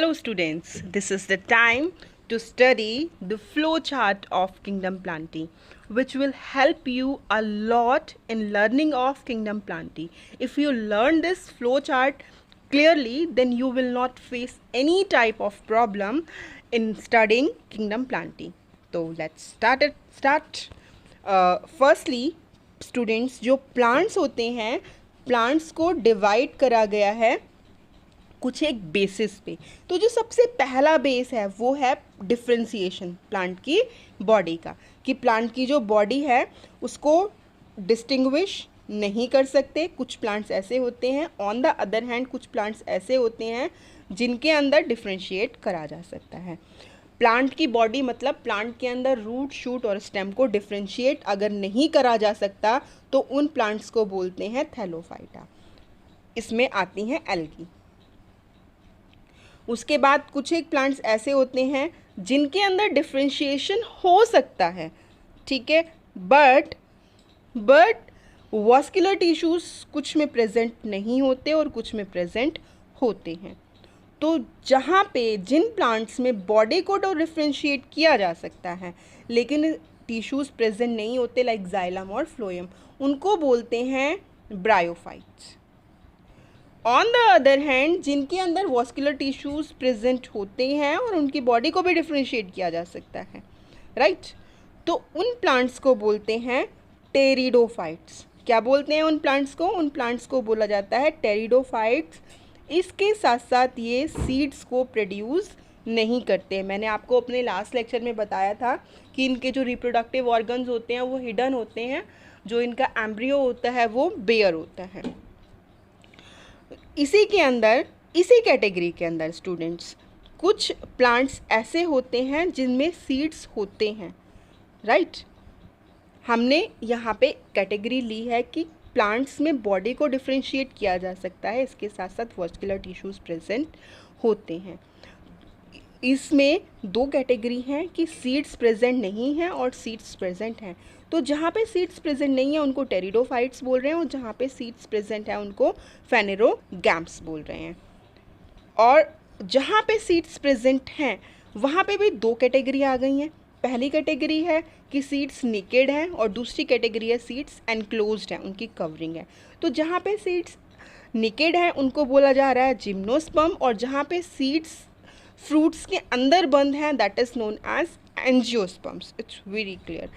Hello students, this is the time to study the flow chart of kingdom planting, which will help you a lot in learning of kingdom planting. If you learn this flow chart clearly, then you will not face any type of problem in studying kingdom planting. So let's start. Firstly, students, जो plants होते हैं, plants को divide करा गया है कुछ एक basis पे। तो जो सबसे पहला बेस है वो है डिफ्रेंसिएशन प्लांट की बॉडी का, कि प्लांट की जो बॉडी है उसको डिस्टिंग्विश नहीं कर सकते। कुछ प्लांट्स ऐसे होते हैं, ऑन द अदर हैंड कुछ प्लांट्स ऐसे होते हैं जिनके अंदर डिफ्रेंशिएट करा जा सकता है। प्लांट की बॉडी मतलब प्लांट के अंदर रूट, शूट और स्टेम को डिफ्रेंशिएट अगर नहीं करा जा सकता तो उन प्लांट्स को बोलते हैं थैलोफाइटा। इसमें आती हैं एल्गी। उसके बाद कुछ एक प्लांट्स ऐसे होते हैं जिनके अंदर डिफ्रेंशिएशन हो सकता है, ठीक है, बट वॉस्कुलर टिश्यूज कुछ में प्रेजेंट नहीं होते और कुछ में प्रेजेंट होते हैं। तो जहाँ पे जिन प्लांट्स में बॉडी को तो डिफ्रेंशिएट किया जा सकता है लेकिन टिश्यूज प्रेजेंट नहीं होते, लाइक जाइलम और फ्लोएम, उनको बोलते हैं bryophytes. On the other hand जिनके अंदर वॉस्कुलर टिश्यूज प्रेजेंट होते हैं और उनकी बॉडी को भी डिफ्रेंशिएट किया जा सकता है, राइट, तो उन प्लांट्स को बोलते हैं टेरिडोफाइट्स। क्या बोलते हैं उन प्लांट्स को? उन प्लांट्स को बोला जाता है टेरिडोफाइट्स। इसके साथ साथ ये सीड्स को प्रोड्यूस नहीं करते। मैंने आपको अपने लास्ट लेक्चर में बताया था कि इनके जो रिप्रोडक्टिव ऑर्गन्स होते हैं वो हिडन होते हैं, जो इनका एम्ब्रियो होता है वो बेयर होता है। इसी कैटेगरी के अंदर स्टूडेंट्स कुछ प्लांट्स ऐसे होते हैं जिनमें सीड्स होते हैं, राइट। हमने यहाँ पे कैटेगरी ली है कि प्लांट्स में बॉडी को डिफ्रेंशिएट किया जा सकता है, इसके साथ साथ वॉस्कुलर टिश्यूज प्रेजेंट होते हैं। इसमें दो कैटेगरी हैं कि सीड्स प्रेजेंट नहीं हैं और सीड्स प्रेजेंट हैं। तो जहाँ पे सीड्स प्रेजेंट नहीं है उनको टेरिडोफाइट्स बोल रहे हैं और जहाँ पे सीड्स प्रेजेंट है उनको फेनेरोगैम्स बोल रहे हैं। और जहाँ पे सीड्स प्रेजेंट हैं वहाँ पे भी दो कैटेगरी आ गई हैं। पहली कैटेगरी है कि सीड्स नेकेड हैं और दूसरी कैटेगरी है सीड्स एनक्लोज्ड हैं, उनकी कवरिंग है। तो जहाँ पे सीड्स नेकेड हैं उनको बोला जा रहा है जिम्नोस्पर्म, और जहाँ पे सीड्स फ्रूट्स के अंदर बंद हैं that is known as angiosperms. It's very clear.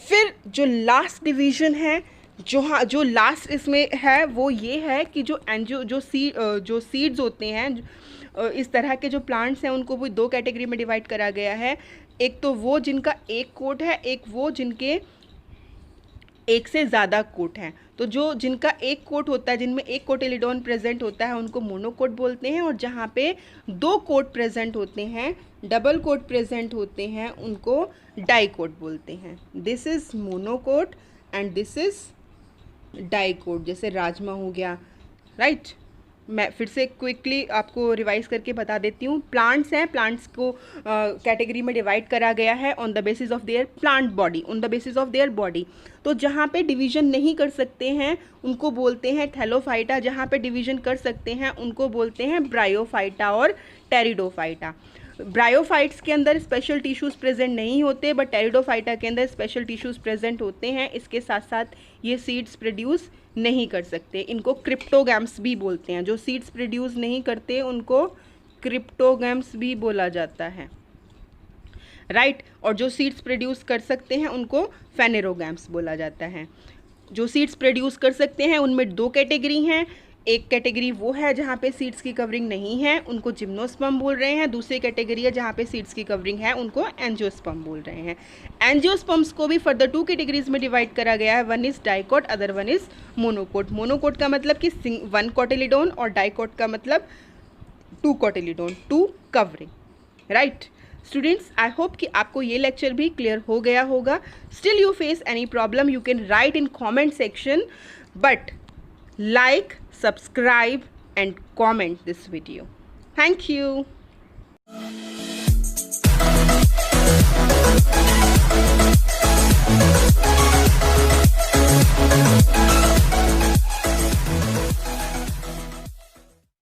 फिर जो लास्ट डिवीज़न है, जो लास्ट इसमें है वो ये है कि जो सीड्स होते हैं, इस तरह के जो प्लांट्स हैं उनको भी दो कैटेगरी में डिवाइड करा गया है। एक तो वो जिनका एक कोट है, एक वो जिनके एक से ज़्यादा कोट हैं। तो जिनका एक कोट होता है, जिनमें एक कोटिलिडोन प्रेजेंट होता है, उनको मोनोकोट बोलते हैं, और जहाँ पे दो कोट प्रेजेंट होते हैं, डबल कोट प्रेजेंट होते हैं, उनको डाइकोट बोलते हैं। This is monocot and this is dicot. जैसे राजमा हो गया, राइट। मैं फिर से क्विकली आपको रिवाइज करके बता देती हूँ। प्लांट्स हैं, प्लांट्स को कैटेगरी में डिवाइड करा गया है on the basis of their plant body, on the basis of their body. तो जहाँ पे डिवीजन नहीं कर सकते हैं उनको बोलते हैं थैलोफाइटा, जहाँ पे डिवीजन कर सकते हैं उनको बोलते हैं ब्रायोफाइटा और टेरिडोफाइटा। ब्रायोफाइट्स के अंदर स्पेशल टिश्यूज़ प्रेजेंट नहीं होते, बट टेरिडोफाइटा के अंदर स्पेशल टिश्यूज़ प्रेजेंट होते हैं। इसके साथ साथ ये सीड्स प्रोड्यूस नहीं कर सकते। इनको क्रिप्टोगैम्स भी बोलते हैं। जो सीड्स प्रोड्यूस नहीं करते उनको क्रिप्टोगैम्स भी बोला जाता है, राइट। और जो सीड्स प्रोड्यूस कर सकते हैं उनको फेनेरोगैम्स बोला जाता है। जो सीड्स प्रोड्यूस कर सकते हैं उनमें दो कैटेगरी हैं। एक कैटेगरी वो है जहाँ पे सीड्स की कवरिंग नहीं है, उनको जिम्नोस्पर्म बोल रहे हैं। दूसरी कैटेगरी है जहाँ पे सीड्स की कवरिंग है, उनको एंजियोस्पर्म बोल रहे हैं। एंजियोस्पर्म्स को भी फर्दर टू कैटेगरीज में डिवाइड करा गया है। One is dicot, other one is monocot. Monocot का मतलब कि वन कोटिलिडोन और डाइकोट का मतलब two cotyledon, two covering, right. Students, I hope कि आपको ये लेक्चर भी क्लियर हो गया होगा। Still you face any problem you can write in comment section, but like, subscribe and comment this video. Thank you.